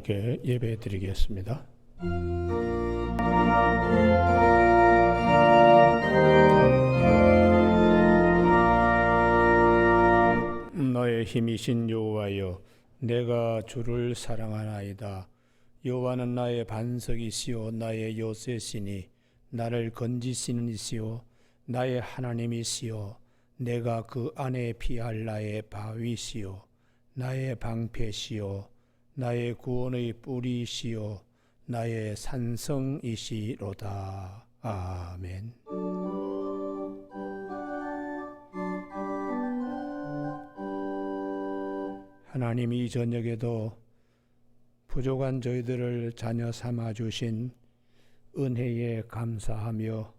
함께 예배 드리겠습니다. 너의 힘이신 여호와여, 내가 주를 사랑하나이다. 여호와는 나의 반석이시요 나의 요새시니 나를 건지시는 이시요 나의 하나님이시요 내가 그 안에 피할 나의 바위시요 나의 방패시요 나의 구원의 뿌리시요 나의 산성이시로다. 아멘. 하나님이 이 저녁에도 부족한 저희들을 자녀 삼아 주신 은혜에 감사하며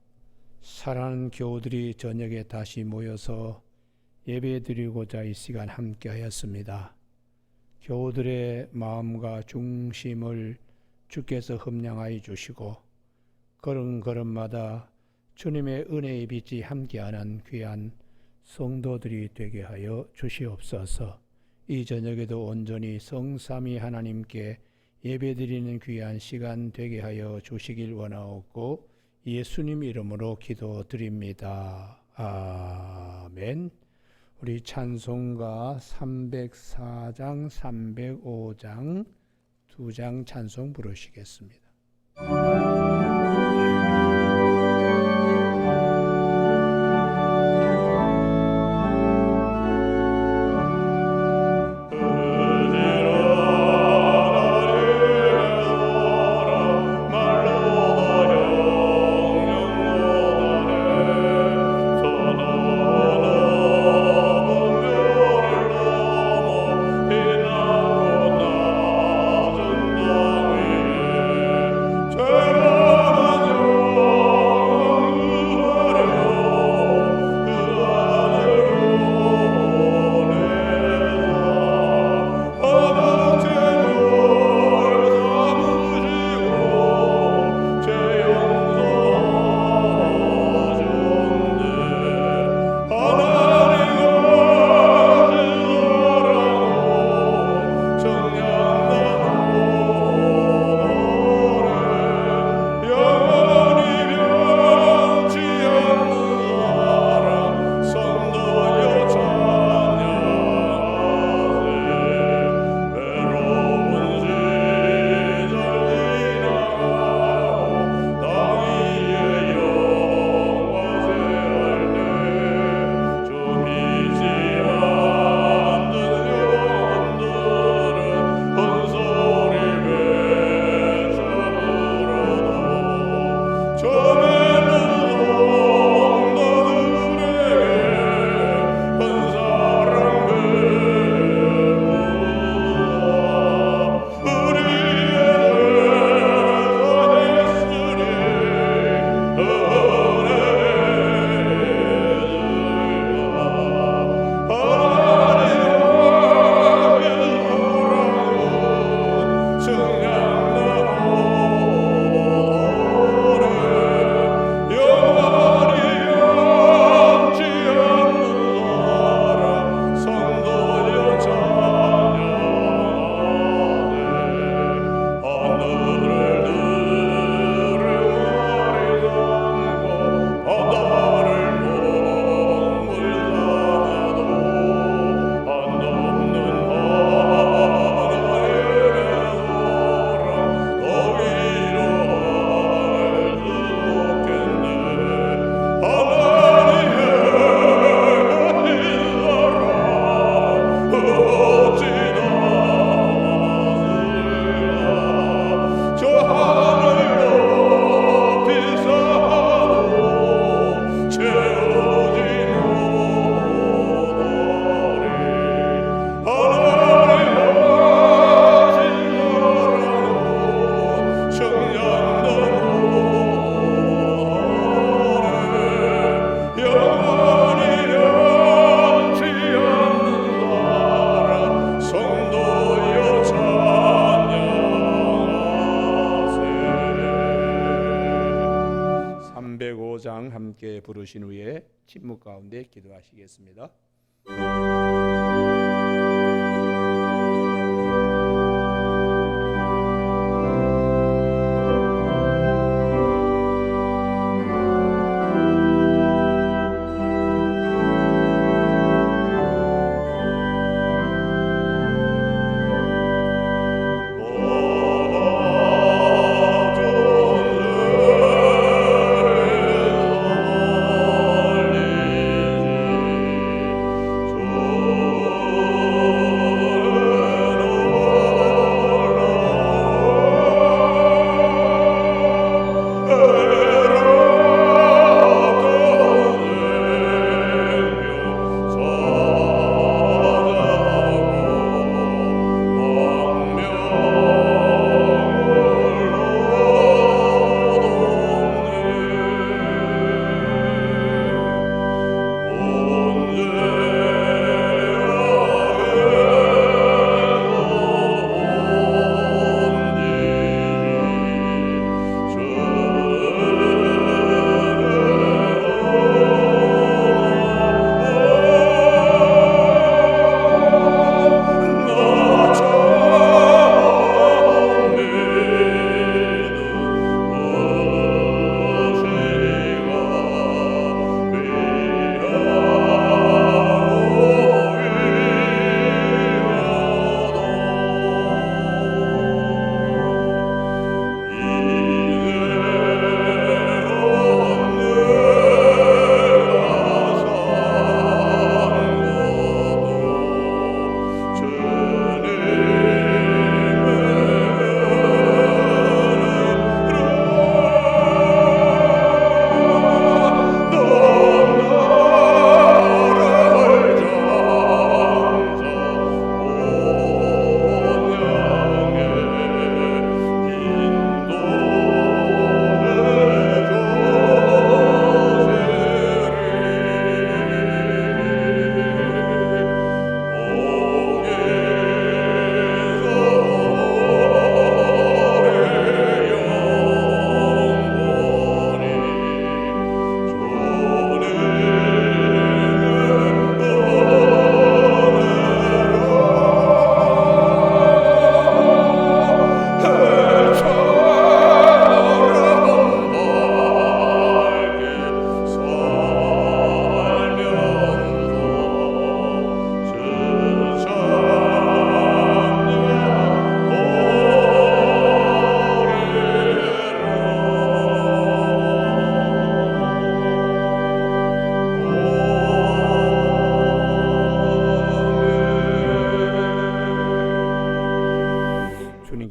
사랑하는 교우들이 저녁에 다시 모여서 예배드리고자 이 시간 함께 하였습니다. 교우들의 마음과 중심을 주께서 흠량하여 주시고 걸음걸음마다 주님의 은혜의 빛이 함께하는 귀한 성도들이 되게 하여 주시옵소서. 이 저녁에도 온전히 성삼위 하나님께 예배드리는 귀한 시간 되게 하여 주시길 원하옵고 예수님 이름으로 기도드립니다. 아멘. 우리 찬송가 304장, 305장 두 장 찬송 부르시겠습니다. 함께 부르신 후에 침묵 가운데 기도하시겠습니다.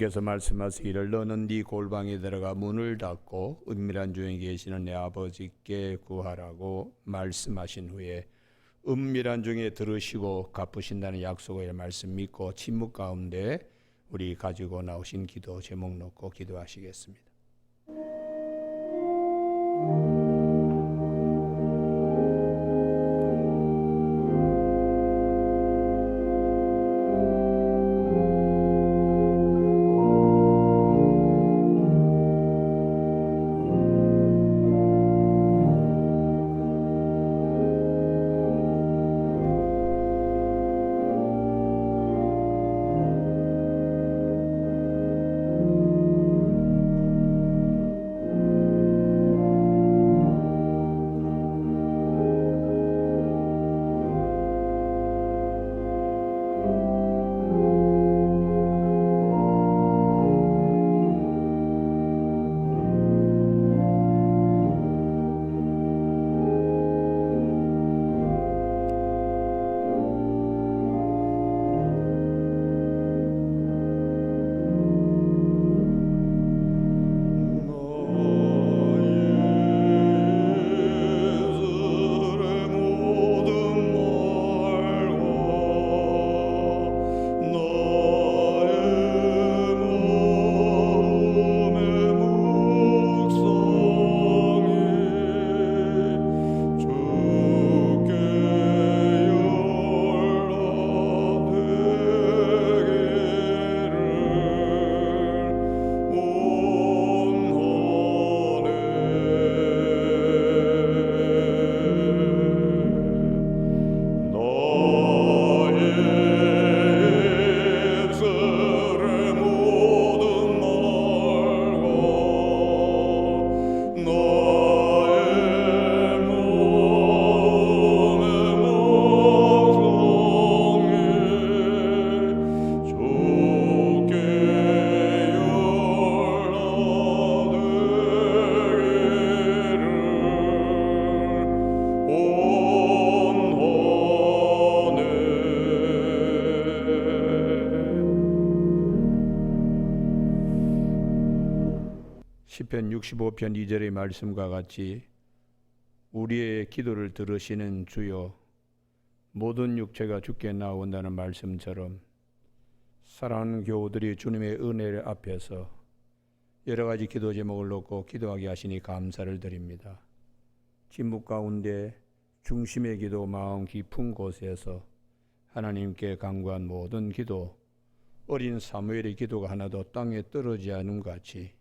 주께서 말씀하시기를 너는 네 골방에 들어가 문을 닫고 은밀한 중에 계시는 내 아버지께 구하라고 말씀하신 후에 은밀한 중에 들으시고 갚으신다는 약속의 말씀 믿고 침묵 가운데 우리 가지고 나오신 기도 제목 놓고 기도하시겠습니다. 시편 65편 2절의 말씀과 같이 우리의 기도를 들으시는 주여, 모든 육체가 주께 나온다는 말씀처럼 사랑하는 교우들이 주님의 은혜 앞에서 여러 가지 기도 제목을 놓고 기도하게 하시니 감사를 드립니다. 침묵 가운데 중심의 기도, 마음 깊은 곳에서 하나님께 간구한 모든 기도, 어린 사무엘의 기도가 하나도 땅에 떨어지지 않은 같이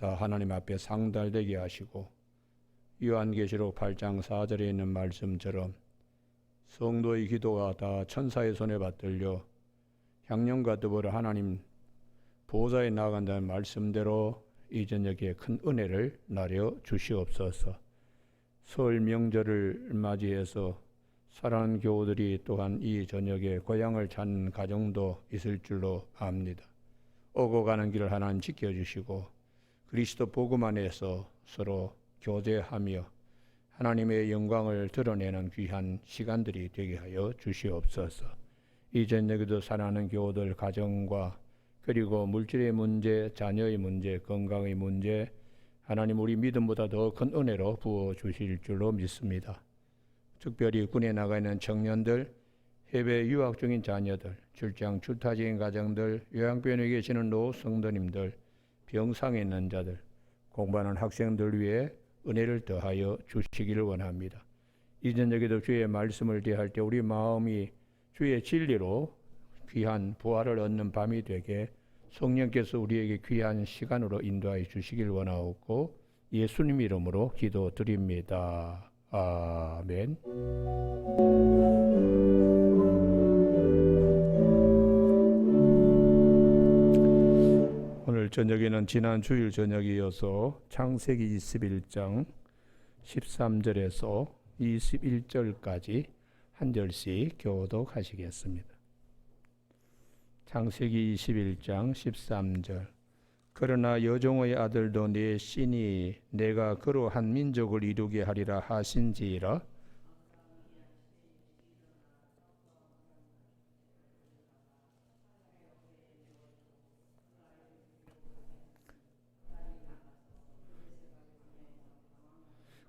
다 하나님 앞에 상달되게 하시고 요한계시록 8장 4절에 있는 말씀처럼 성도의 기도가 다 천사의 손에 받들려 향령과 더불어 하나님 보좌에 나아간다는 말씀대로 이 저녁에 큰 은혜를 나려 주시옵소서. 설 명절을 맞이해서 사랑하는 교우들이 또한 이 저녁에 고향을 찾는 가정도 있을 줄로 압니다. 오고 가는 길을 하나님 지켜주시고 그리스도 복음 안에서 서로 교제하며 하나님의 영광을 드러내는 귀한 시간들이 되게 하여 주시옵소서. 이 저녁에도 사랑하는 교우들 가정과 그리고 물질의 문제, 자녀의 문제, 건강의 문제 하나님 우리 믿음보다 더 큰 은혜로 부어주실 줄로 믿습니다. 특별히 군에 나가 있는 청년들, 해외 유학 중인 자녀들, 출장 출타 중인 가정들, 요양병원에 계시는 노 성도님들, 병상에 있는 자들, 공부하는 학생들 위해 은혜를 더하여 주시기를 원합니다. 이 저녁에도 주의 말씀을 대할 때 우리 마음이 주의 진리로 귀한 부활을 얻는 밤이 되게 성령께서 우리에게 귀한 시간으로 인도하여 주시길 원하옵고 예수님 이름으로 기도드립니다. 아멘. 오늘 저녁에는 지난 주일 저녁이어서 창세기 21장 13절에서 21절까지 한 절씩 교독하시겠습니다. 창세기 21장 13절. 그러나 여종의 아들도 내 신이 내가 그로 한 민족을 이루게 하리라 하신지라.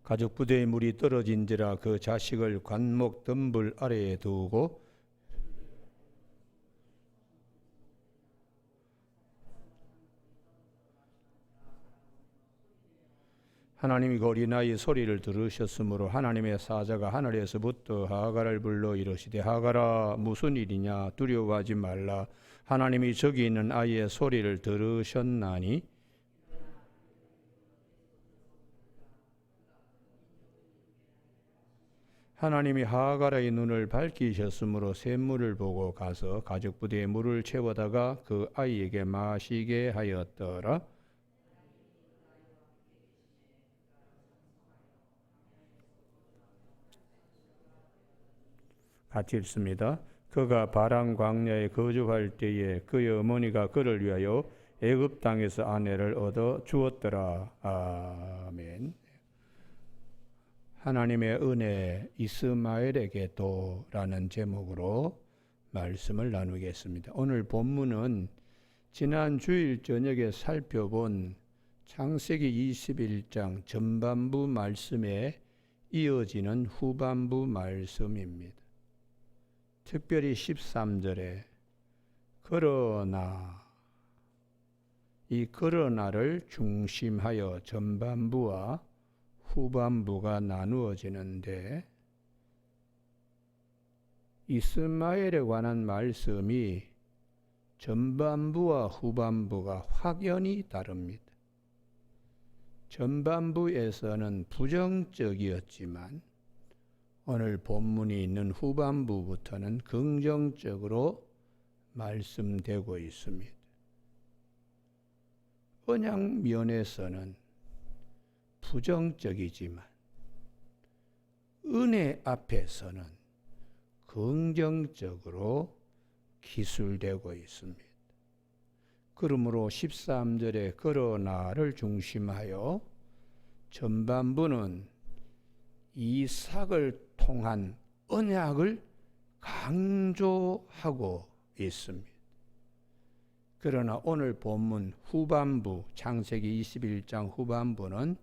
가죽 부대의 물이 떨어진지라 그 자식을 관목 덤불 아래에 두고 하나님이 그 어린아이의 소리를 들으셨으므로 하나님의 사자가 하늘에서부터 하가를 불러 이르시되 하가라 무슨 일이냐 두려워하지 말라 하나님이 저기 있는 아이의 소리를 들으셨나니 하나님이 하가라의 눈을 밝히셨으므로 샘물을 보고 가서 가죽 부대에 물을 채워다가 그 아이에게 마시게 하였더라. 같이 읽습니다. 그가 바람 광야에 거주할 때에 그의 어머니가 그를 위하여 애굽 땅에서 아내를 얻어 주었더라. 아멘. 하나님의 은혜 이스마엘에게도라는 제목으로 말씀을 나누겠습니다. 오늘 본문은 지난 주일 저녁에 살펴본 창세기 21장 전반부 말씀에 이어지는 후반부 말씀입니다. 특별히 13절에 그러나 이 그러나를 중심하여 전반부와 후반부가 나누어지는데 이스마엘에 관한 말씀이 전반부와 후반부가 확연히 다릅니다. 전반부에서는 부정적이었지만 오늘 본문이 있는 후반부부터는 긍정적으로 말씀되고 있습니다. 언약 면에서는 부정적이지만 은혜 앞에서는 긍정적으로 기술되고 있습니다. 그러므로 13절에 그러나를 중심하여 전반부는 이삭을 통한 언약을 강조하고 있습니다. 그러나 오늘 본문 후반부 창세기 21장 후반부는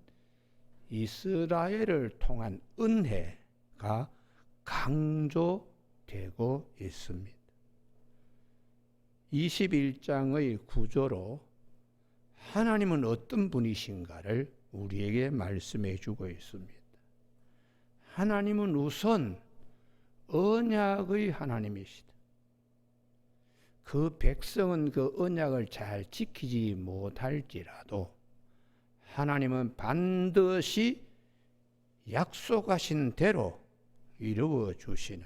이스라엘을 통한 은혜가 강조되고 있습니다. 21장의 구조로 하나님은 어떤 분이신가를 우리에게 말씀해 주고 있습니다. 하나님은 우선 언약의 하나님이시다. 그 백성은 그 언약을 잘 지키지 못할지라도 하나님은 반드시 약속하신 대로 이루어 주시는,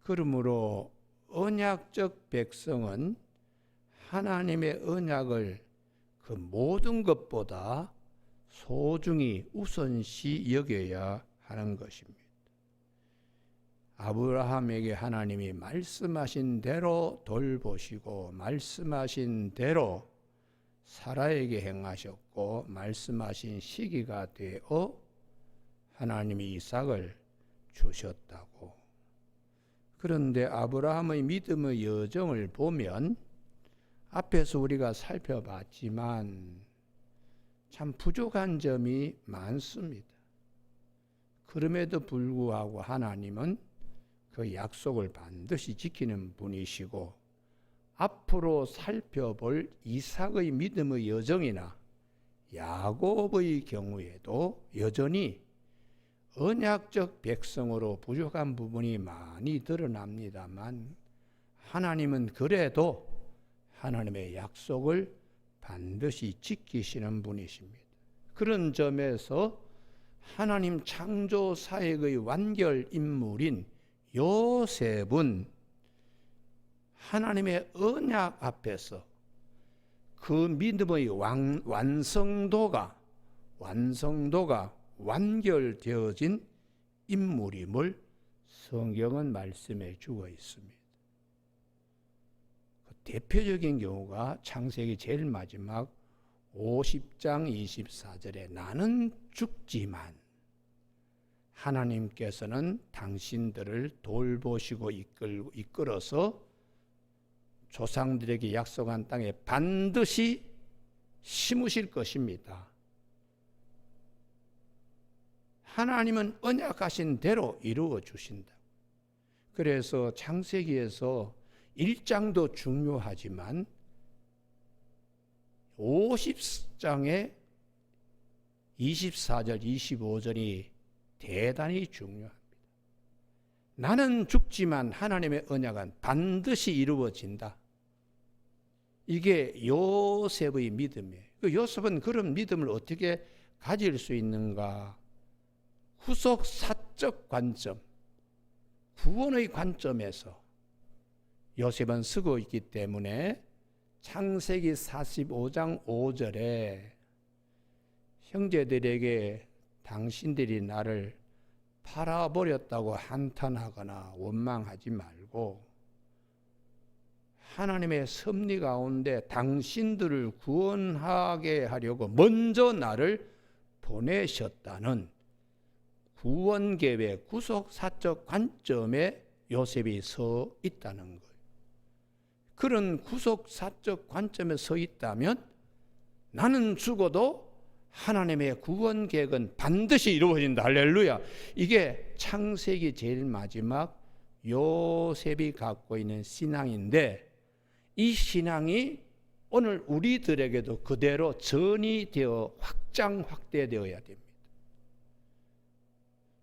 그러므로 언약적 백성은 하나님의 언약을 그 모든 것보다 소중히 우선시 여겨야 하는 것입니다. 아브라함에게 하나님이 말씀하신 대로 돌보시고 말씀하신 대로 사라에게 행하셨고 말씀하신 시기가 되어 하나님이 이삭을 주셨다고. 그런데 아브라함의 믿음의 여정을 보면 앞에서 우리가 살펴봤지만 참 부족한 점이 많습니다. 그럼에도 불구하고 하나님은 그 약속을 반드시 지키는 분이시고 앞으로 살펴볼 이삭의 믿음의 여정이나 야곱의 경우에도 여전히 언약적 백성으로 부족한 부분이 많이 드러납니다만 하나님은 그래도 하나님의 약속을 반드시 지키시는 분이십니다. 그런 점에서 하나님 창조 사역의 완결 인물인 요셉은 하나님의 언약 앞에서 그 믿음의 완성도가 완결되어진 인물임을 성경은 말씀해 주고 있습니다. 그 대표적인 경우가 창세기 제일 마지막 50장 24절에 나는 죽지만 하나님께서는 당신들을 돌보시고 이끌어서 조상들에게 약속한 땅에 반드시 심으실 것입니다. 하나님은 언약하신 대로 이루어 주신다. 그래서 창세기에서 1장도 중요하지만 50장의 24절, 25절이 대단히 중요합니다. 나는 죽지만 하나님의 언약은 반드시 이루어진다. 이게 요셉의 믿음이에요. 요셉은 그런 믿음을 어떻게 가질 수 있는가? 후속 사적 관점, 구원의 관점에서 요셉은 쓰고 있기 때문에 창세기 45장 5절에 형제들에게 당신들이 나를 팔아버렸다고 한탄하거나 원망하지 말고 하나님의 섭리 가운데 당신들을 구원하게 하려고 먼저 나를 보내셨다는 구원 계획, 구속 사적 관점에 요셉이 서 있다는 거예요. 그런 구속 사적 관점에 서 있다면 나는 죽어도 하나님의 구원 계획은 반드시 이루어진다. 할렐루야. 이게 창세기 제일 마지막 요셉이 갖고 있는 신앙인데 이 신앙이 오늘 우리들에게도 그대로 전이되어 확장되어야 됩니다.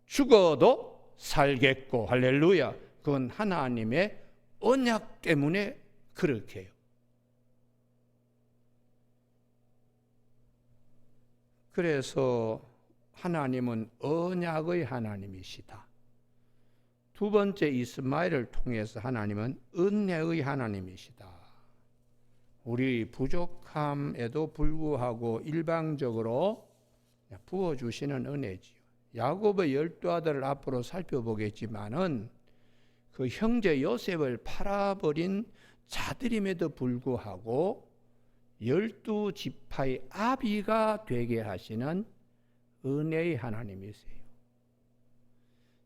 죽어도 살겠고 할렐루야. 그건 하나님의 언약 때문에 그렇게 해요. 그래서 하나님은 언약의 하나님이시다. 두 번째 이스마엘을 통해서 하나님은 은혜의 하나님이시다. 우리 부족함에도 불구하고 일방적으로 부어주시는 은혜지요. 야곱의 12 아들을 앞으로 살펴보겠지만은 그 형제 요셉을 팔아버린 자들임에도 불구하고 12지파의 아비가 되게 하시는 은혜의 하나님이세요.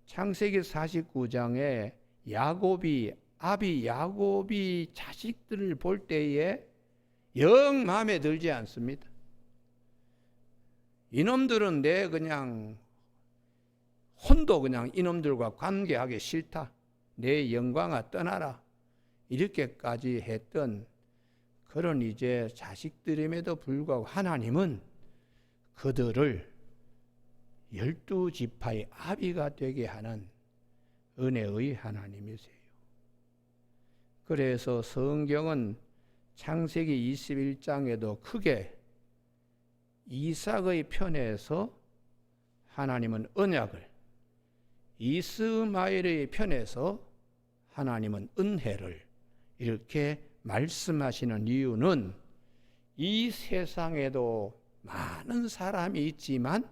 창세기 49장에 아비 야곱이 자식들을 볼 때에 영 마음에 들지 않습니다. 이놈들은 내 그냥 혼도 그냥 이놈들과 관계하기 싫다. 내 영광아 떠나라. 이렇게까지 했던 그런 이제 자식들임에도 불구하고 하나님은 그들을 12지파의 아비가 되게 하는 은혜의 하나님이세요. 그래서 성경은 창세기 21장에도 크게 이삭의 편에서 하나님은 언약을, 이스마엘의 편에서 하나님은 은혜를 이렇게 말씀하시는 이유는 이 세상에도 많은 사람이 있지만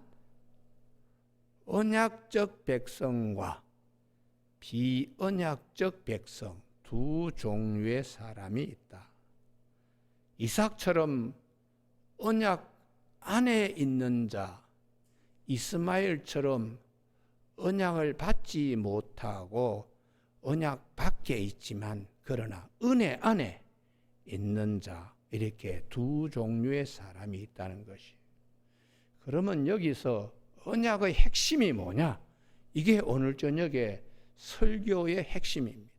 언약적 백성과 비언약적 백성 두 종류의 사람이 있다. 이삭처럼 언약 안에 있는 자, 이스마엘처럼 언약을 받지 못하고 언약 밖에 있지만 그러나 은혜 안에 있는 자, 이렇게 두 종류의 사람이 있다는 것이. 그러면 여기서 언약의 핵심이 뭐냐? 이게 오늘 저녁에 설교의 핵심입니다.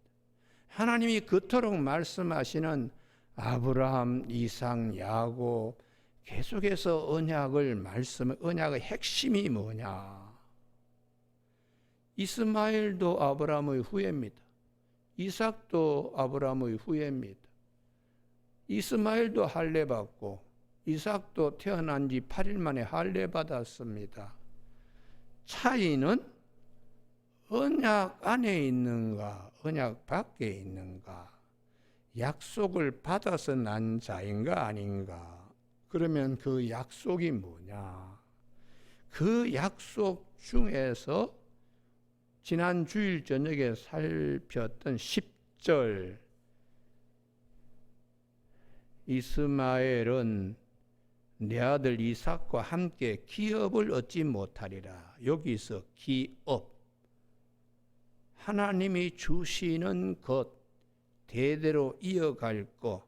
하나님이 그토록 말씀하시는 아브라함, 이삭, 야곱 계속해서 언약의 핵심이 뭐냐? 이스마엘도 아브라함의 후예입니다. 이삭도 아브라함의 후예입니다. 이스마엘도 할례 받고 이삭도 태어난 지 8일 만에 할례 받았습니다. 차이는 언약 안에 있는가, 언약 밖에 있는가, 약속을 받아서 난 자인가 아닌가. 그러면 그 약속이 뭐냐? 그 약속 중에서 지난 주일 저녁에 살폈던 10절, 이스마엘은 내 아들 이삭과 함께 기업을 얻지 못하리라. 여기서 기업, 하나님이 주시는 것, 대대로 이어갈 것,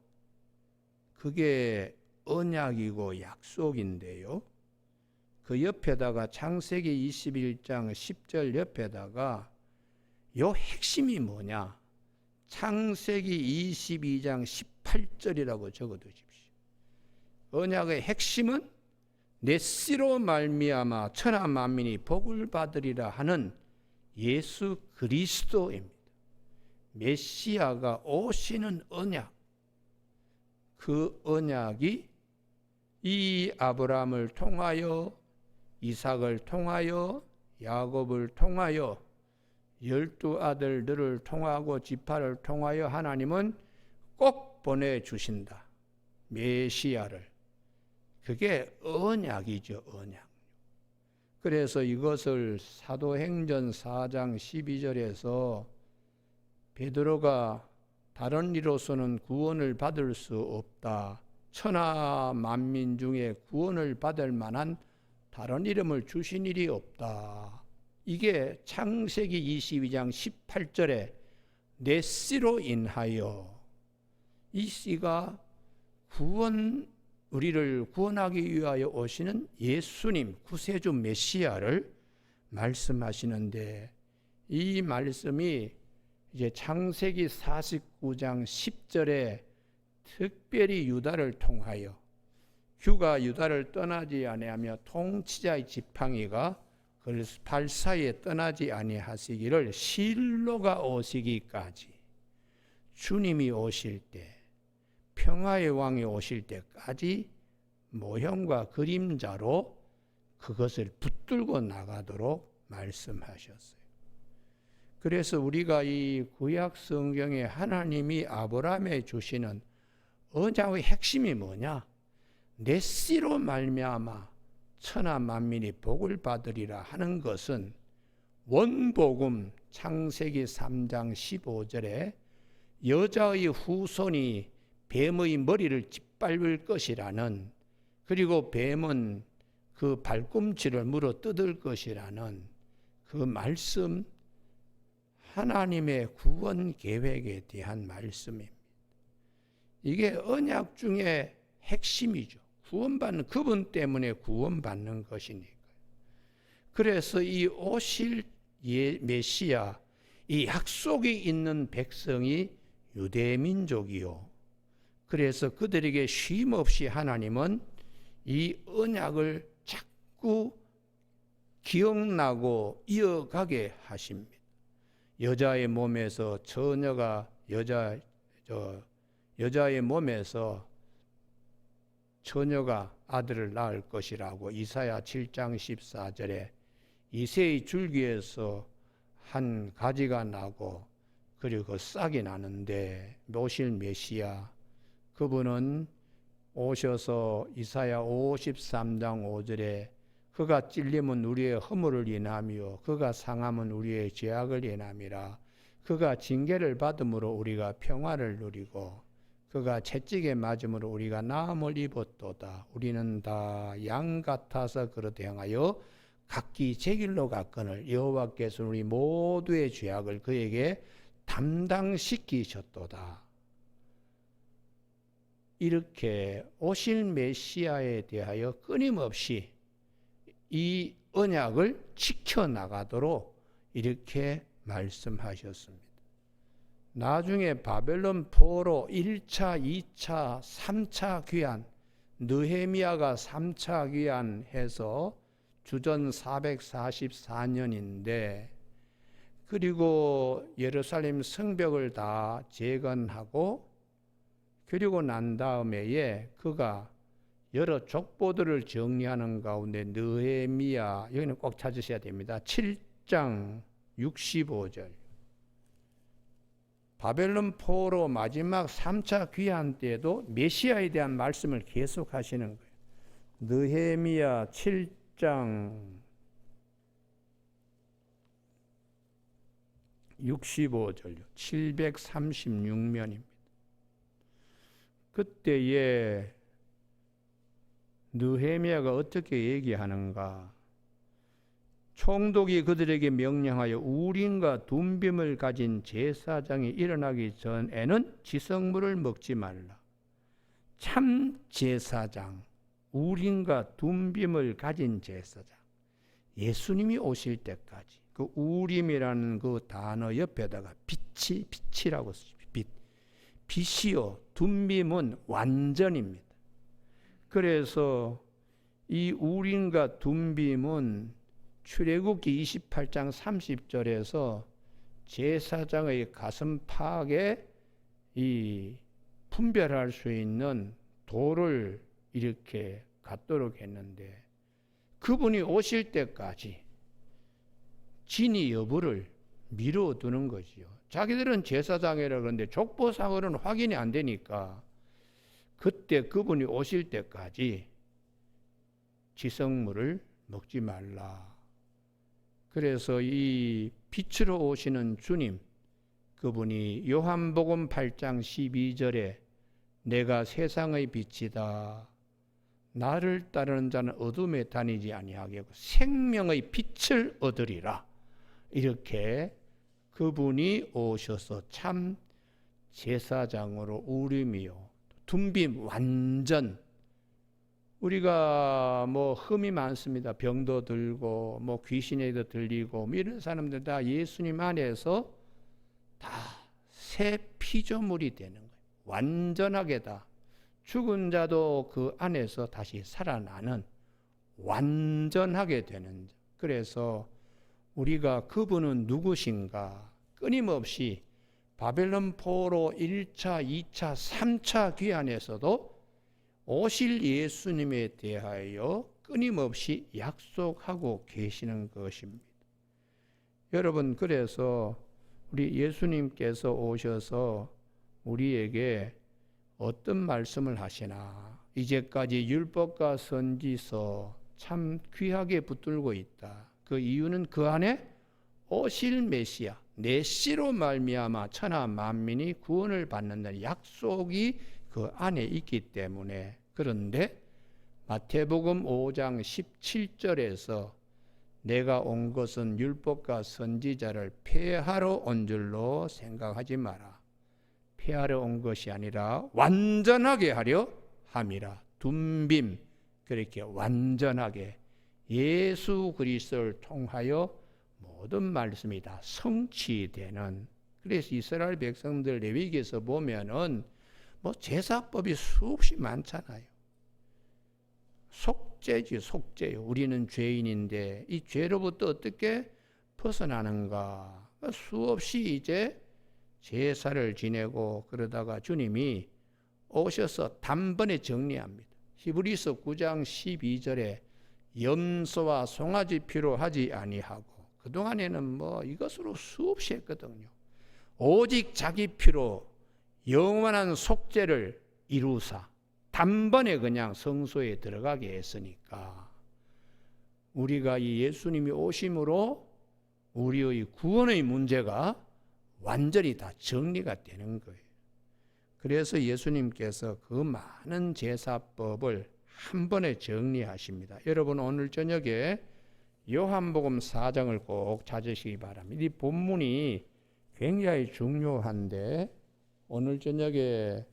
그게 언약이고 약속인데요. 그 옆에다가 창세기 21장 10절 옆에다가 요 핵심이 뭐냐? 창세기 22장 18절이라고 적어두십시오. 언약의 핵심은 내 씨로 말미암아 천하 만민이 복을 받으리라 하는 예수 그리스도입니다. 메시아가 오시는 언약, 그 언약이 이 아브라함을 통하여, 이삭을 통하여, 야곱을 통하여, 12 아들들을 통하고 지파를 통하여 하나님은 꼭 보내주신다. 메시아를. 그게 언약이죠, 언약. 그래서 이것을 사도행전 4장 12절에서 베드로가 다른 이로서는 구원을 받을 수 없다. 천하 만민 중에 구원을 받을 만한 다른 이름을 주신 일이 없다. 이게 창세기 22장 18절에 내 씨로 인하여, 이 씨가 우리를 구원하기 위하여 오시는 예수님, 구세주 메시아를 말씀하시는데, 이 말씀이 이제 창세기 49장 10절에 특별히 유다를 통하여, 규가 유다를 떠나지 아니하며 통치자의 지팡이가 그 발 사이에 떠나지 아니하시기를 실로가 오시기까지, 주님이 오실 때, 평화의 왕이 오실 때까지 모형과 그림자로 그것을 붙들고 나가도록 말씀하셨어요. 그래서 우리가 이 구약 성경에 하나님이 아브라함에 주시는 언약의 핵심이 뭐냐? 내 씨로 말미암아 천하 만민이 복을 받으리라 하는 것은 원복음 창세기 3장 15절에 여자의 후손이 뱀의 머리를 짓밟을 것이라는, 그리고 뱀은 그 발꿈치를 물어 뜯을 것이라는 그 말씀, 하나님의 구원 계획에 대한 말씀입니다. 이게 언약 중에 핵심이죠. 구원받는, 그분 때문에 구원받는 것이니까요. 그래서 이 오실 메시아, 이 약속이 있는 백성이 유대민족이요. 그래서 그들에게 쉼없이 하나님은 이 언약을 자꾸 기억나고 이어가게 하십니다. 여자의 몸에서 처녀가 여자의 몸에서 처녀가 아들을 낳을 것이라고 이사야 7장 14절에 이새의 줄기에서 한 가지가 나고 그리고 싹이 나는데, 오실 메시아, 그분은 오셔서 이사야 53장 5절에 그가 찔림은 우리의 허물을 인하며 그가 상함은 우리의 죄악을 인함이라. 그가 징계를 받음으로 우리가 평화를 누리고 그가 채찍에 맞음으로 우리가 나음을 입었도다. 우리는 다 양 같아서 그릇 행하여 각기 제 길로 갔거늘 여호와께서 우리 모두의 죄악을 그에게 담당시키셨도다. 이렇게 오실 메시아에 대하여 끊임없이 이 언약을 지켜나가도록 이렇게 말씀하셨습니다. 나중에 바벨론 포로 1차, 2차, 3차 귀환, 느헤미야가 3차 귀환해서 주전 444년인데, 그리고 예루살렘 성벽을 다 재건하고 그리고 난 다음에 그가 여러 족보들을 정리하는 가운데 느헤미야, 여기는 꼭 찾으셔야 됩니다. 7장 65절. 바벨론 포로 마지막 3차 귀환 때도 메시아에 대한 말씀을 계속 하시는 거예요. 느헤미야 7장 65절요. 736년입니다. 그때에 느헤미야가 어떻게 얘기하는가? 총독이 그들에게 명령하여 우림과 둠빔을 가진 제사장이 일어나기 전에는 지성물을 먹지 말라. 참 제사장, 우림과 둠빔을 가진 제사장, 예수님이 오실 때까지 그 우림이라는 그 단어 옆에다가 빛이라고 쓰죠. 빛이요, 둠빔은 완전입니다. 그래서 이 우림과 둠빔은 출애굽기 28장 30절에서 제사장의 가슴팍에 이 분별할 수 있는 돌을 이렇게 갖도록 했는데, 그분이 오실 때까지 진위 여부를 미뤄두는 거지요. 자기들은 제사장이라 그러는데 족보상으로는 확인이 안 되니까 그때 그분이 오실 때까지 지성물을 먹지 말라. 그래서 이 빛으로 오시는 주님, 그분이 요한복음 8장 12절에 내가 세상의 빛이다. 나를 따르는 자는 어둠에 다니지 아니하게 하고 생명의 빛을 얻으리라. 이렇게 그분이 오셔서 참 제사장으로 우림이요, 둠빔 완전. 우리가 뭐 흠이 많습니다. 병도 들고 뭐 귀신에도 들리고 뭐 이런 사람들 다 예수님 안에서 다 새 피조물이 되는 거예요. 완전하게 다. 죽은 자도 그 안에서 다시 살아나는, 완전하게 되는. 그래서 우리가 그분은 누구신가 끊임없이 바벨론 포로 1차, 2차, 3차 귀환에서도 오실 예수님에 대하여 끊임없이 약속하고 계시는 것입니다. 여러분, 그래서 우리 예수님께서 오셔서 우리에게 어떤 말씀을 하시나? 이제까지 율법과 선지서 참 귀하게 붙들고 있다. 그 이유는 그 안에 오실 메시아, 내 씨로 말미암아 천하 만민이 구원을 받는다는 약속이 그 안에 있기 때문에. 그런데 마태복음 5장 17절에서 내가 온 것은 율법과 선지자를 폐하러 온 줄로 생각하지 마라. 폐하러 온 것이 아니라 완전하게 하려 함이라. 둠빔, 그렇게 완전하게 예수 그리스도를 통하여 모든 말씀이 다 성취되는. 그래서 이스라엘 백성들 레위기에서 보면은 뭐 제사법이 수없이 많잖아요. 속죄지, 속죄요. 우리는 죄인인데 이 죄로부터 어떻게 벗어나는가? 수없이 이제 제사를 지내고 그러다가 주님이 오셔서 단번에 정리합니다. 히브리서 9장 12절에 염소와 송아지 피로 하지 아니하고, 그동안에는 뭐 이것으로 수없이 했거든요. 오직 자기 피로 영원한 속죄를 이루사 단번에 그냥 성소에 들어가게 했으니까, 우리가 이 예수님이 오심으로 우리의 구원의 문제가 완전히 다 정리가 되는 거예요. 그래서 예수님께서 그 많은 제사법을 한 번에 정리하십니다. 여러분, 오늘 저녁에 요한복음 4장을 꼭 찾으시기 바랍니다. 이 본문이 굉장히 중요한데 오늘 저녁에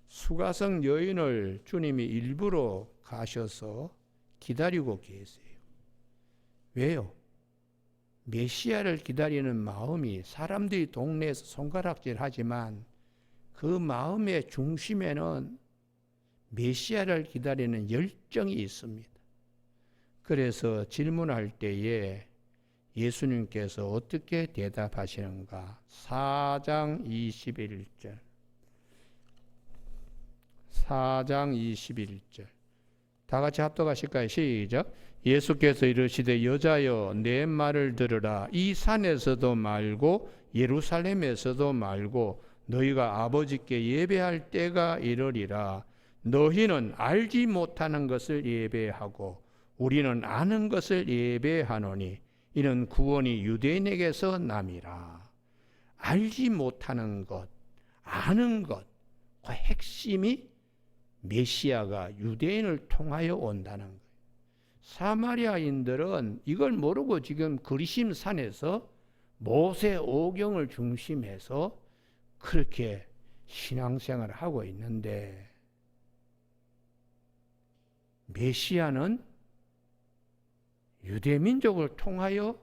수가성 여인을 주님이 일부러 가셔서 기다리고 계세요. 왜요? 메시아를 기다리는 마음이, 사람들이 동네에서 손가락질 하지만 그 마음의 중심에는 메시아를 기다리는 열정이 있습니다. 그래서 질문할 때에 예수님께서 어떻게 대답하시는가? 4장 21절. 4장 21절. 다 같이 합독하실까요? 시작. 예수께서 이르시되 여자여 내 말을 들으라. 이 산에서도 말고 예루살렘에서도 말고 너희가 아버지께 예배할 때가 이르리라. 너희는 알지 못하는 것을 예배하고 우리는 아는 것을 예배하노니 이는 구원이 유대인에게서 남이라. 알지 못하는 것, 아는 것, 그 핵심이 메시아가 유대인을 통하여 온다는 거예요. 사마리아인들은 이걸 모르고 지금 그리심 산에서 모세 오경을 중심해서 그렇게 신앙생활을 하고 있는데 메시아는 유대민족을 통하여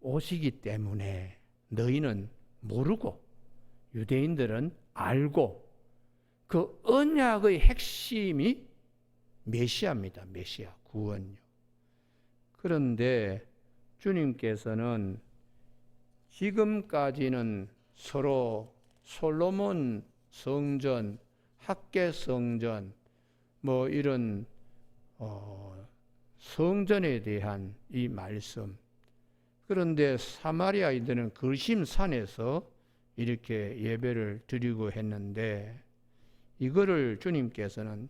오시기 때문에 너희는 모르고 유대인들은 알고 그 언약의 핵심이 메시아입니다. 메시아, 구원요. 그런데 주님께서는 지금까지는 서로 솔로몬 성전, 학계 성전, 뭐 이런 성전에 대한 이 말씀. 그런데 사마리아인들은 거심산에서 이렇게 예배를 드리고 했는데 이거를 주님께서는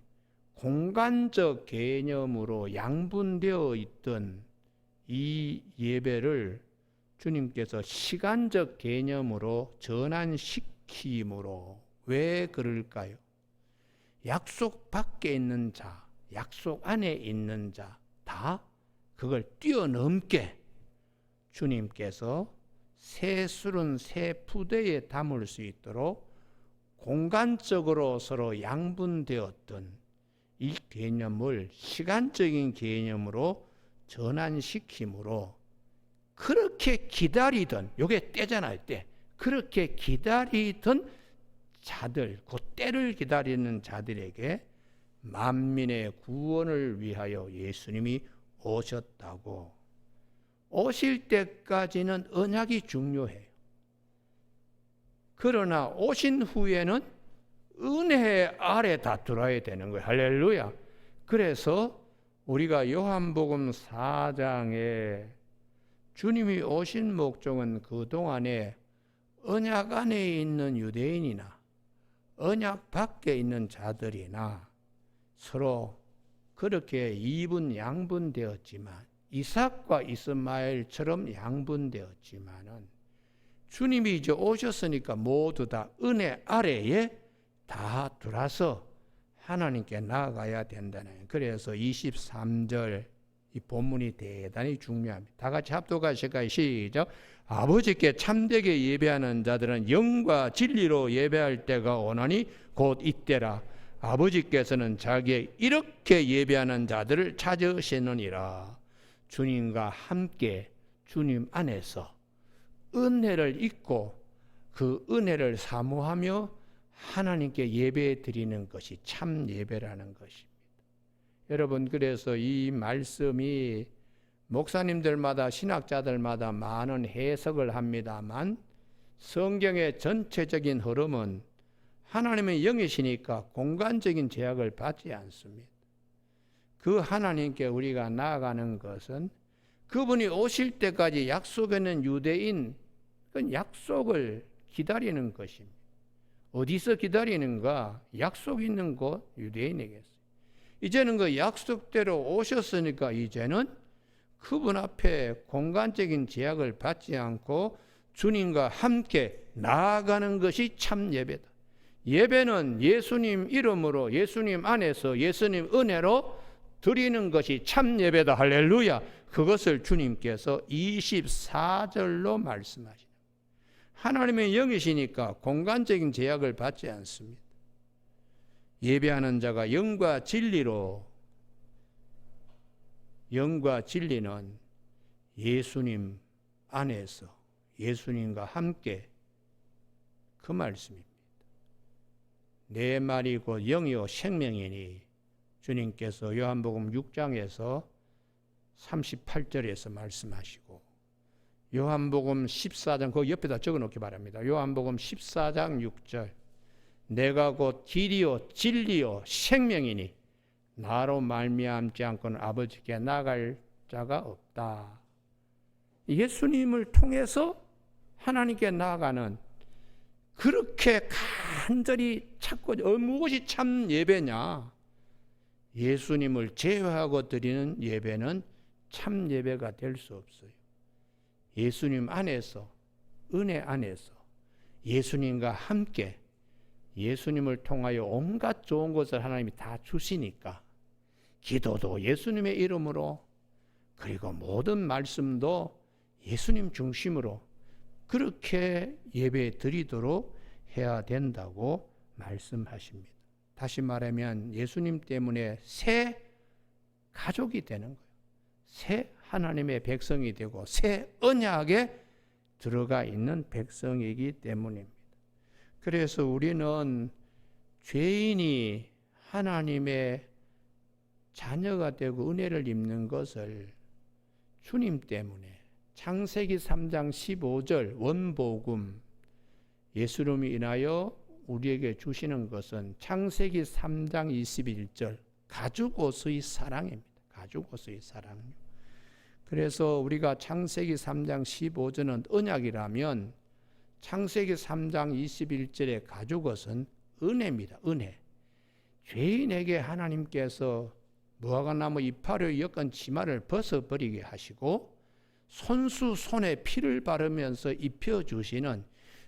공간적 개념으로 양분되어 있던 이 예배를 주님께서 시간적 개념으로 전환시킴으로 왜 그럴까요? 약속 밖에 있는 자, 약속 안에 있는 자, 다 그걸 뛰어넘게 주님께서 새 술은 새 푸대에 담을 수 있도록 공간적으로 서로 양분되었던 이 개념을 시간적인 개념으로 전환시킴으로 그렇게 기다리던, 요게 때잖아요, 때. 그렇게 기다리던 자들, 그 때를 기다리는 자들에게 만민의 구원을 위하여 예수님이 오셨다고. 오실 때까지는 언약이 중요해요. 그러나 오신 후에는 은혜 아래 다 들어야 되는 거예요. 할렐루야. 그래서 우리가 요한복음 4장에 주님이 오신 목적은 그동안에 언약 안에 있는 유대인이나 언약 밖에 있는 자들이나 서로 그렇게 이분 양분되었지만 이삭과 이스마엘처럼 양분되었지만은 주님이 이제 오셨으니까 모두 다 은혜 아래에 다 들어서 하나님께 나아가야 된다는. 그래서 23절 이 본문이 대단히 중요합니다. 다 같이 합독하실까요? 시작. 아버지께 참되게 예배하는 자들은 영과 진리로 예배할 때가 오나니 곧 이때라. 아버지께서는 자기의 이렇게 예배하는 자들을 찾으시느니라. 주님과 함께 주님 안에서 은혜를 잊고 그 은혜를 사모하며 하나님께 예배 드리는 것이 참 예배라는 것입니다. 여러분, 그래서 이 말씀이 목사님들마다 신학자들마다 많은 해석을 합니다만 성경의 전체적인 흐름은 하나님의 영이시니까 공간적인 제약을 받지 않습니다. 그 하나님께 우리가 나아가는 것은 그분이 오실 때까지 약속하는 유대인 그 약속을 기다리는 것입니다. 어디서 기다리는가? 약속 있는 곳 유대인에게서. 이제는 그 약속대로 오셨으니까 이제는 그분 앞에 공간적인 제약을 받지 않고 주님과 함께 나아가는 것이 참 예배다. 예배는 예수님 이름으로 예수님 안에서 예수님 은혜로 드리는 것이 참 예배다. 할렐루야. 그것을 주님께서 24절로 말씀하시는. 하나님의 영이시니까 공간적인 제약을 받지 않습니다. 예배하는 자가 영과 진리로, 영과 진리는 예수님 안에서 예수님과 함께 그 말씀입니다. 내 말이 곧 영이요 생명이니 주님께서 요한복음 6장에서 38절에서 말씀하시고 요한복음 14장 그 옆에다 적어놓기 바랍니다. 요한복음 14장 6절 내가 곧 길이요 진리요 생명이니 나로 말미암지 않고는 아버지께 나갈 자가 없다. 예수님을 통해서 하나님께 나아가는 그렇게 간절히 찾고 무엇이 참 예배냐? 예수님을 제외하고 드리는 예배는 참 예배가 될 수 없어요. 예수님 안에서 은혜 안에서 예수님과 함께 예수님을 통하여 온갖 좋은 것을 하나님이 다 주시니까 기도도 예수님의 이름으로 그리고 모든 말씀도 예수님 중심으로 그렇게 예배 드리도록 해야 된다고 말씀하십니다. 다시 말하면 예수님 때문에 새 가족이 되는 거예요. 새 하나님의 백성이 되고 새 언약에 들어가 있는 백성이기 때문입니다. 그래서 우리는 죄인이 하나님의 자녀가 되고 은혜를 입는 것을 주님 때문에 창세기 3장 15절 원복음 예수님이 인하여 우리에게 주시는 것은 창세기 3장 21절 가죽옷의 사랑입니다. 가죽옷의 사랑. 그래서 우리가 창세기 3장 15절은 언약이라면 창세기 3장 21절의 가죽옷은 은혜입니다. 은혜. 죄인에게 하나님께서 무화과나무 이파리의 엮은 치마를 벗어버리게 하시고 손수 손에 피를 바르면서 입혀주시는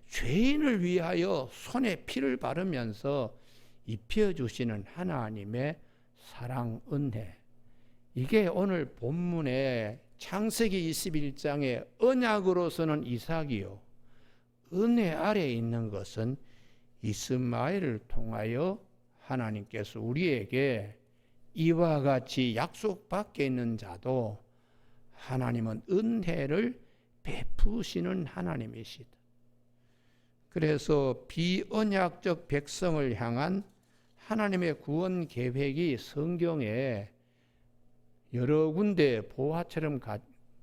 죄인을 위하여 손에 피를 바르면서 입혀주시는 하나님의 사랑 은혜. 이게 오늘 본문의 창세기 21장의 언약으로서는 이삭이요 은혜 아래에 있는 것은 이스마엘을 통하여 하나님께서 우리에게 이와 같이 약속 밖에 있는 자도 하나님은 은혜를 베푸시는 하나님이시다. 그래서 비언약적 백성을 향한 하나님의 구원 계획이 성경에 여러 군데 보화처럼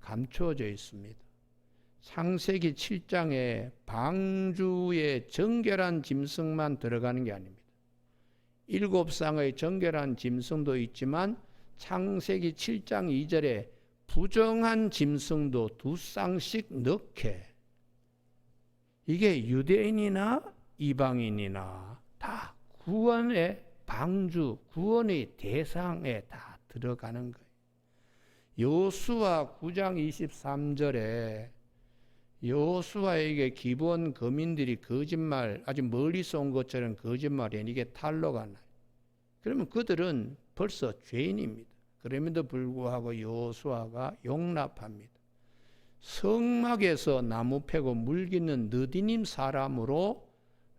감추어져 있습니다. 창세기 7장에 방주의 정결한 짐승만 들어가는 게 아닙니다. 7쌍의 정결한 짐승도 있지만 창세기 7장 2절에 부정한 짐승도 2쌍씩 넣게. 이게 유대인이나 이방인이나 다 구원의 방주, 구원의 대상에 다 들어가는 거예요. 여호수아 9장 23절에 여호수아에게 기브온 거민들이 거짓말, 아주 멀리서 온 것처럼 거짓말해. 이게 탈로가 나요. 그러면 그들은 벌써 죄인입니다. 그럼에도 불구하고 여호수아가 용납합니다. 성막에서 나무 패고 물기는 느디님 사람으로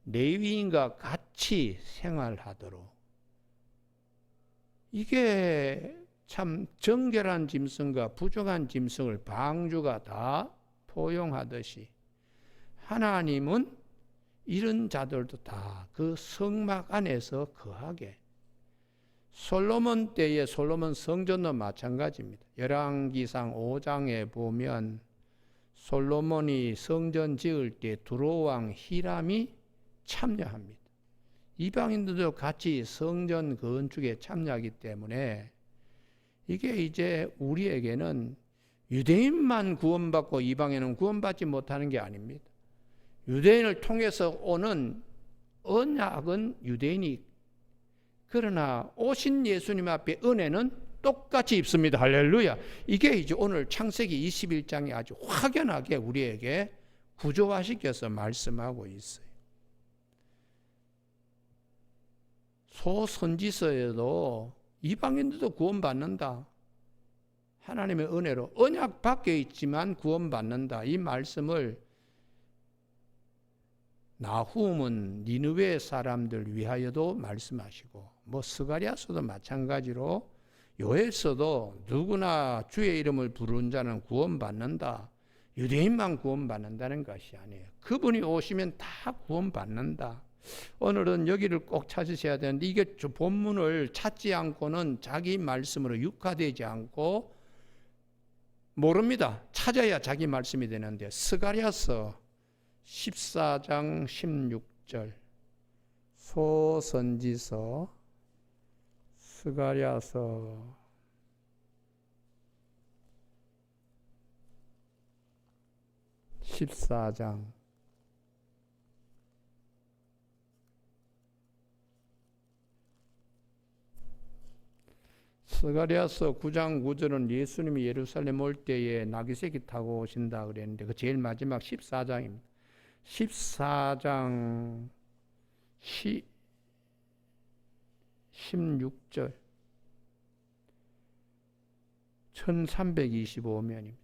레위인과 같이 생활하도록. 이게 참 정결한 짐승과 부정한 짐승을 방주가 다 포용하듯이 하나님은 이런 자들도 다 그 성막 안에서 거하게. 솔로몬 때의 솔로몬 성전도 마찬가지입니다. 열왕기상 5장에 보면 솔로몬이 성전 지을 때 두로왕 히람이 참여합니다. 이방인들도 같이 성전 건축에 참여하기 때문에 이게 이제 우리에게는 유대인만 구원받고 이방인은 구원받지 못하는 게 아닙니다. 유대인을 통해서 오는 언약은 유대인이, 그러나 오신 예수님 앞에 은혜는 똑같이 입습니다. 할렐루야. 이게 이제 오늘 창세기 21장에 아주 확연하게 우리에게 구조화시켜서 말씀하고 있어요. 소선지서에도 이방인들도 구원받는다. 하나님의 은혜로 언약 밖에 있지만 구원받는다. 이 말씀을 나훔은 니느웨 사람들 위하여도 말씀하시고, 스가랴서도 마찬가지로 요엘서도 누구나 주의 이름을 부르는 자는 구원받는다. 유대인만 구원받는다는 것이 아니에요. 그분이 오시면 다 구원받는다. 오늘은 여기를 꼭 찾으셔야 되는데, 이게 본문을 찾지 않고는 자기 말씀으로 육화되지 않고 모릅니다. 찾아야 자기 말씀이 되는데, 스가랴서 14장 16절 소선지서 스가랴서 14장 스가랴서 9장 9절은 예수님이 예루살렘 올 때에 나귀새끼 타고 오신다 그랬는데 그 제일 마지막 14장입니다. 14장 16절 1325면입니다.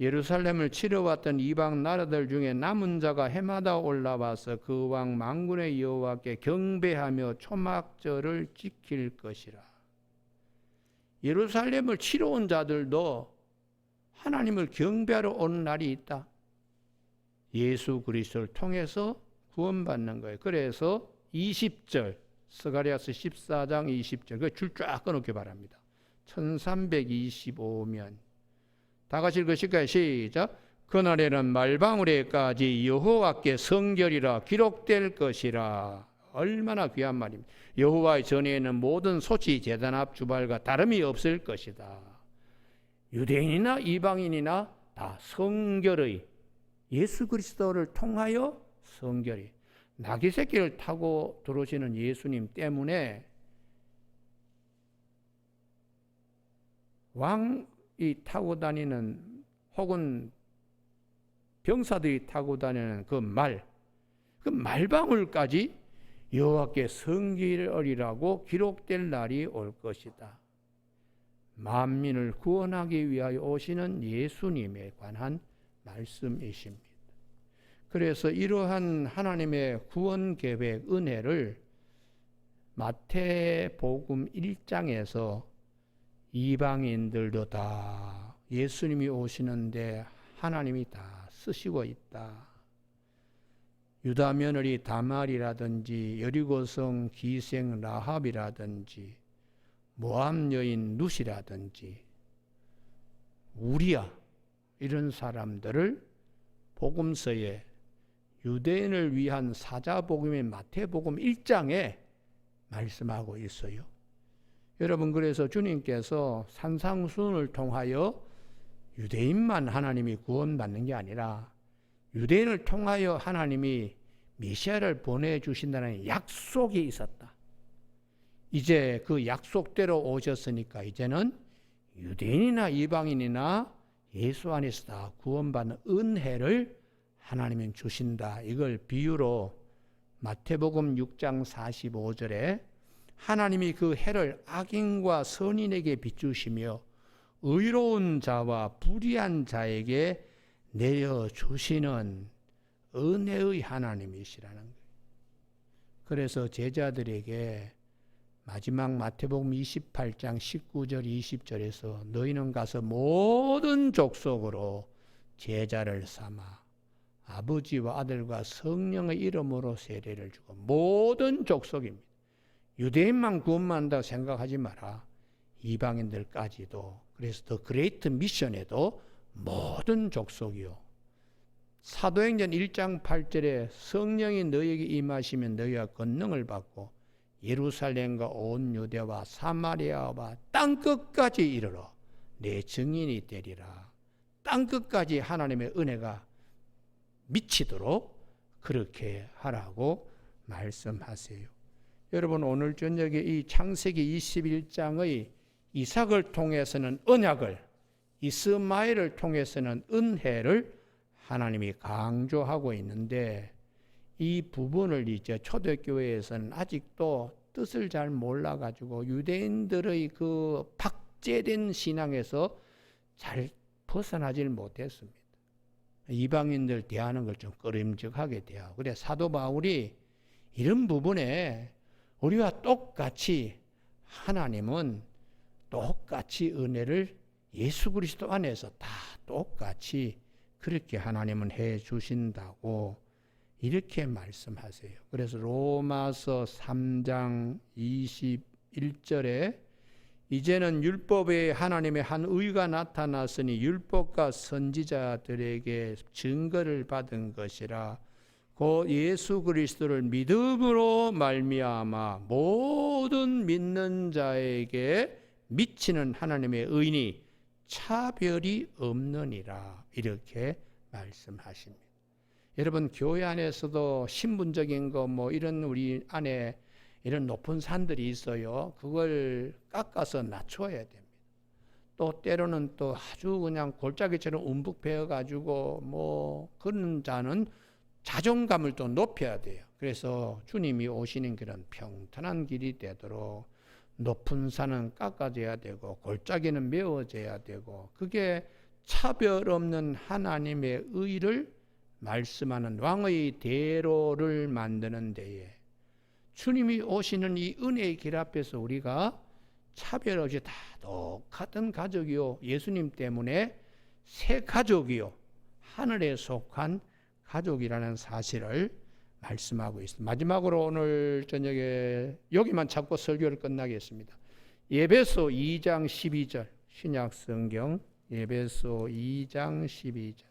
예루살렘을 치러 왔던 이방 나라들 중에 남은 자가 해마다 올라와서 그 왕 만군의 여호와께 경배하며 초막절을 지킬 것이라. 예루살렘을 치러 온 자들도 하나님을 경배하러 오는 날이 있다. 예수 그리스도를 통해서 구원받는 거예요. 그래서 20절, 스가랴서 14장 20절, 그 줄 쫙 끊어놓기 바랍니다. 1325면 다 같이 읽으실까요? 시작. 그날에는 말방울에까지 여호와께 성결이라 기록될 것이라. 얼마나 귀한 말입니다. 여호와의 전에는 모든 소치 제단 앞 주발과 다름이 없을 것이다. 유대인이나 이방인이나 다 성결의 예수 그리스도를 통하여 성결이, 나귀 새끼를 타고 들어오시는 예수님 때문에 왕이 타고 다니는 혹은 병사들이 타고 다니는 그 말방울까지 여호와께 성결이라고 기록될 날이 올 것이다. 만민을 구원하기 위하여 오시는 예수님에 관한 말씀이십니다. 그래서 이러한 하나님의 구원 계획 은혜를 마태복음 1장에서 이방인들도 다 예수님이 오시는데 하나님이 다 쓰시고 있다. 유다 며느리 다말이라든지 여리고성 기생 라합이라든지 모압 여인 룻이라든지 우리야 이런 사람들을 복음서에 유대인을 위한 사자복음인 마태복음 1장에 말씀하고 있어요. 여러분, 그래서 주님께서 산상수훈을 통하여 유대인만 하나님이 구원받는 게 아니라 유대인을 통하여 하나님이 메시아를 보내주신다는 약속이 있었다. 이제 그 약속대로 오셨으니까 이제는 유대인이나 이방인이나 예수 안에서 다 구원받는 은혜를 하나님은 주신다. 이걸 비유로 마태복음 6장 45절에 하나님이 그 해를 악인과 선인에게 비추시며 의로운 자와 불의한 자에게 내려주시는 은혜의 하나님이시라는 거예요. 그래서 제자들에게 마지막 마태복음 28장 19절 20절에서 너희는 가서 모든 족속으로 제자를 삼아 아버지와 아들과 성령의 이름으로 세례를 주고, 모든 족속입니다. 유대인만 구원받는다고 생각하지 마라. 이방인들까지도. 그래서 더 그레이트 미션에도 모든 족속이요. 사도행전 1장 8절에 성령이 너희에게 임하시면 너희가 권능을 받고 예루살렘과 온 유대와 사마리아와 땅끝까지 이르러 내 증인이 되리라. 땅끝까지 하나님의 은혜가 미치도록 그렇게 하라고 말씀하세요. 여러분, 오늘 저녁에 이 창세기 21장의 이삭을 통해서는 언약을, 이스마엘을 통해서는 은혜를 하나님이 강조하고 있는데, 이 부분을 이제 초대교회에서는 아직도 뜻을 잘 몰라가지고 유대인들의 그 박제된 신앙에서 잘 벗어나질 못했습니다. 이방인들 대하는 걸 좀 꺼림직하게 대하고. 그래 사도 바울이 이런 부분에 우리와 똑같이 하나님은 똑같이 은혜를 예수 그리스도 안에서 다 똑같이 그렇게 하나님은 해 주신다고 이렇게 말씀하세요. 그래서 로마서 3장 21절에 이제는 율법에 하나님의 한 의가 나타났으니 율법과 선지자들에게 증거를 받은 것이라. 곧 예수 그리스도를 믿음으로 말미암아 모든 믿는 자에게 미치는 하나님의 의니 차별이 없느니라. 이렇게 말씀하십니다. 여러분, 교회 안에서도 신분적인 거 이런 우리 안에 이런 높은 산들이 있어요. 그걸 깎아서 낮춰야 됩니다. 또 때로는 또 아주 그냥 골짜기처럼 움푹 베어가지고 그런 자는 자존감을 또 높여야 돼요. 그래서 주님이 오시는 길은 평탄한 길이 되도록 높은 산은 깎아져야 되고 골짜기는 메워져야 되고, 그게 차별 없는 하나님의 의를 말씀하는 왕의 대로를 만드는 데에 주님이 오시는 이 은혜의 길 앞에서 우리가 차별 없이 다 똑같은 가족이요, 예수님 때문에 새 가족이요, 하늘에 속한 가족이라는 사실을 말씀하고 있습니다. 마지막으로 오늘 저녁에 여기만 잡고 설교를 끝나겠습니다. 에베소 2장 12절 신약성경 에베소 2장 12절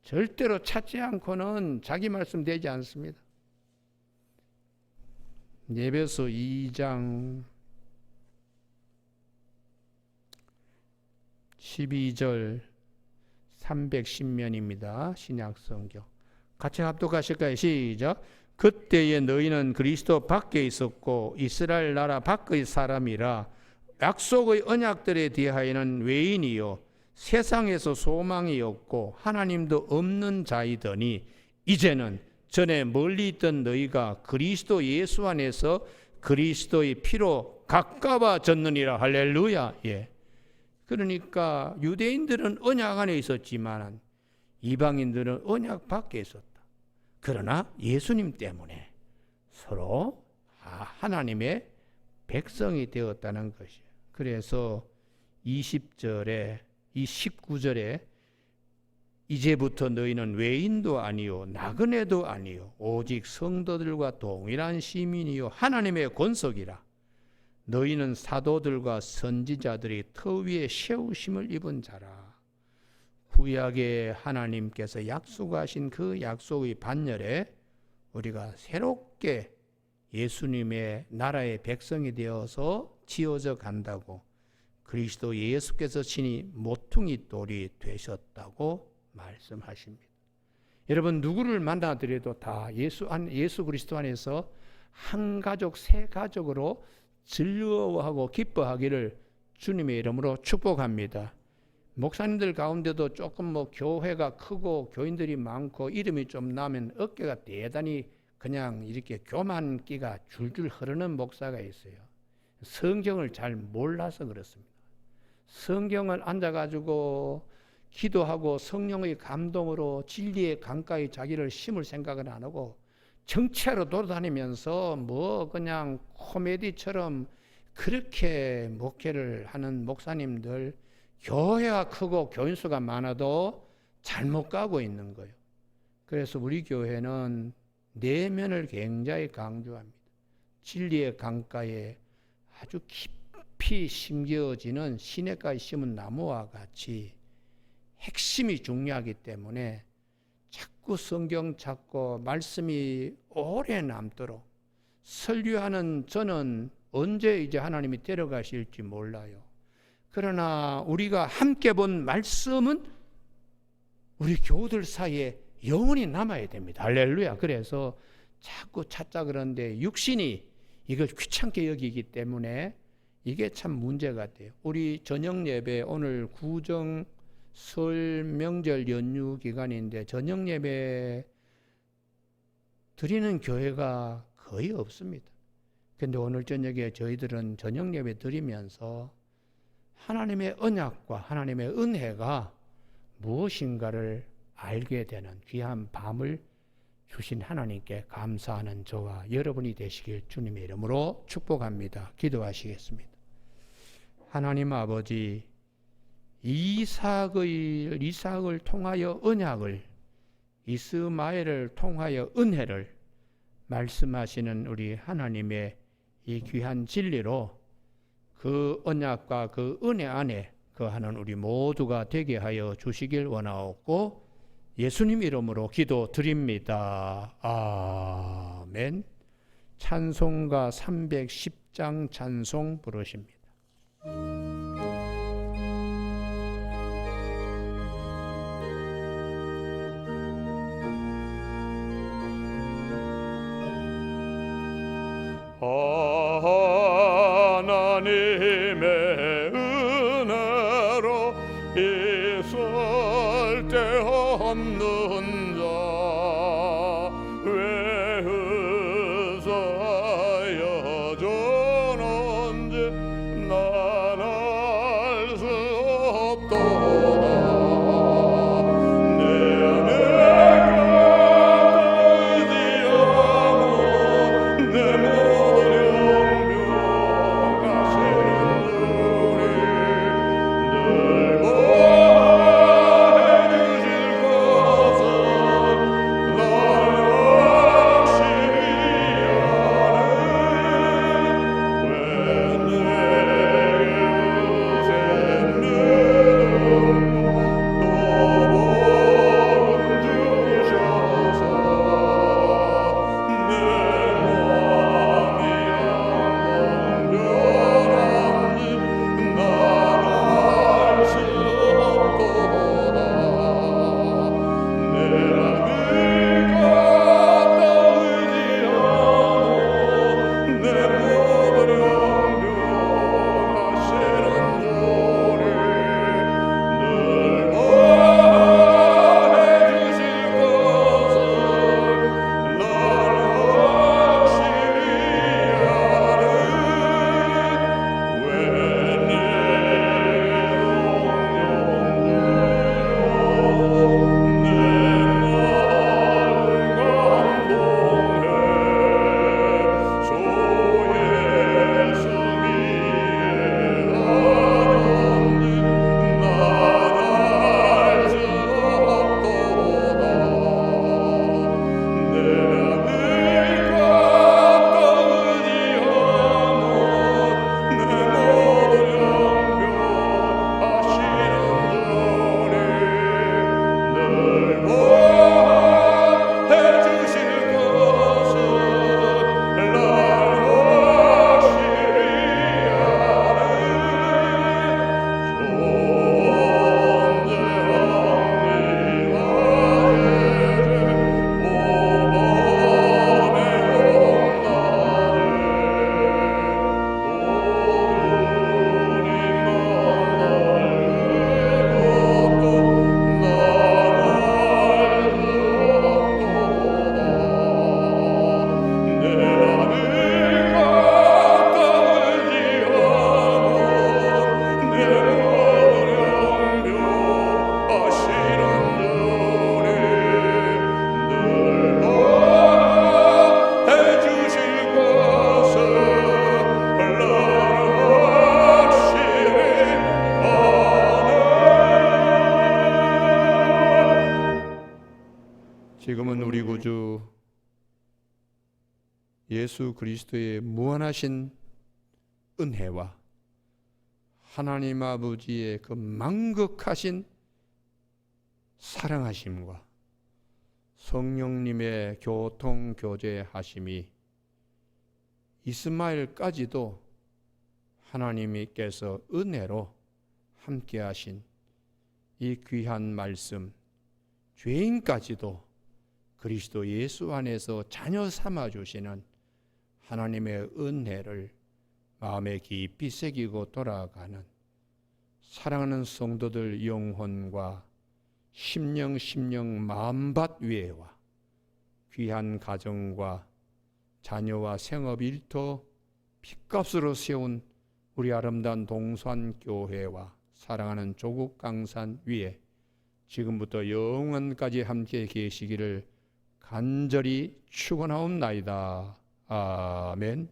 절대로 찾지 않고는 자기 말씀 되지 않습니다. 에베소 2장 12절 310면입니다. 신약성경 같이 합독하실까요? 시작. 그때에 너희는 그리스도 밖에 있었고 이스라엘 나라 밖의 사람이라 약속의 언약들에 대하여는 외인이요 세상에서 소망이 없고 하나님도 없는 자이더니 이제는 전에 멀리 있던 너희가 그리스도 예수 안에서 그리스도의 피로 가까워졌느니라. 할렐루야. 예. 그러니까 유대인들은 언약 안에 있었지만 이방인들은 언약 밖에 있었다. 그러나 예수님 때문에 서로 하나님의 백성이 되었다는 것이에요. 그래서 20절에 이 19절에 이제부터 너희는 외인도 아니요 나그네도 아니요 오직 성도들과 동일한 시민이요 하나님의 권속이라. 너희는 사도들과 선지자들이 터 위에 세우심을 입은 자라. 구약에 하나님께서 약속하신 그 약속의 반열에 우리가 새롭게 예수님의 나라의 백성이 되어서 지어져 간다고 그리스도 예수께서 친히 모퉁이 돌이 되셨다고 말씀하십니다. 여러분 누구를 만나더라도 다 예수 그리스도 안에서 한 가족 새 가족으로 즐거워하고 기뻐하기를 주님의 이름으로 축복합니다. 목사님들 가운데도 조금 교회가 크고 교인들이 많고 이름이 좀 나면 어깨가 대단히 그냥 이렇게 교만기가 줄줄 흐르는 목사가 있어요. 성경을 잘 몰라서 그렇습니다. 성경을 앉아가지고 기도하고 성령의 감동으로 진리의 강가에 자기를 심을 생각은 안 하고 정치하러 돌아다니면서 그냥 코미디처럼 그렇게 목회를 하는 목사님들, 교회가 크고 교인 수가 많아도 잘못 가고 있는 거예요. 그래서 우리 교회는 내면을 굉장히 강조합니다. 진리의 강가에 아주 깊이 심겨지는 시냇가에 심은 나무와 같이 핵심이 중요하기 때문에 자꾸 성경 찾고 말씀이 오래 남도록 설교하는 저는 언제 이제 하나님이 데려가실지 몰라요. 그러나 우리가 함께 본 말씀은 우리 교우들 사이에 영원히 남아야 됩니다. 할렐루야. 그래서 자꾸 찾자 그러는데 육신이 이걸 귀찮게 여기기 때문에 이게 참 문제가 돼요. 우리 저녁 예배 오늘 구정 설 명절 연휴 기간인데 저녁 예배 드리는 교회가 거의 없습니다. 근데 오늘 저녁에 저희들은 저녁 예배 드리면서 하나님의 언약과 하나님의 은혜가 무엇인가를 알게 되는 귀한 밤을 주신 하나님께 감사하는 저와 여러분이 되시길 주님의 이름으로 축복합니다. 기도하시겠습니다. 하나님 아버지, 이삭을 통하여 언약을, 이스마엘을 통하여 은혜를 말씀하시는 우리 하나님의 이 귀한 진리로 그 언약과 그 은혜 안에 거하는 우리 모두가 되게 하여 주시길 원하옵고 예수님 이름으로 기도드립니다. 아멘. 찬송가 310장 찬송 부르십니다. 하나님의 은혜로 있을 데 없는 자 왜 의사여 저는지 난 알 수 없도다. 예수 그리스도의 무한하신 은혜와 하나님 아버지의 그 망극하신 사랑하심과 성령님의 교통 교제하심이 이스마엘까지도 하나님께서 은혜로 함께하신 이 귀한 말씀, 죄인까지도 그리스도 예수 안에서 자녀 삼아 주시는 하나님의 은혜를 마음에 깊이 새기고 돌아가는 사랑하는 성도들 영혼과 심령 마음밭 위에와 귀한 가정과 자녀와 생업 일터 핏값으로 세운 우리 아름다운 동산교회와 사랑하는 조국 강산 위에 지금부터 영원까지 함께 계시기를 간절히 축원하옵나이다. 아멘.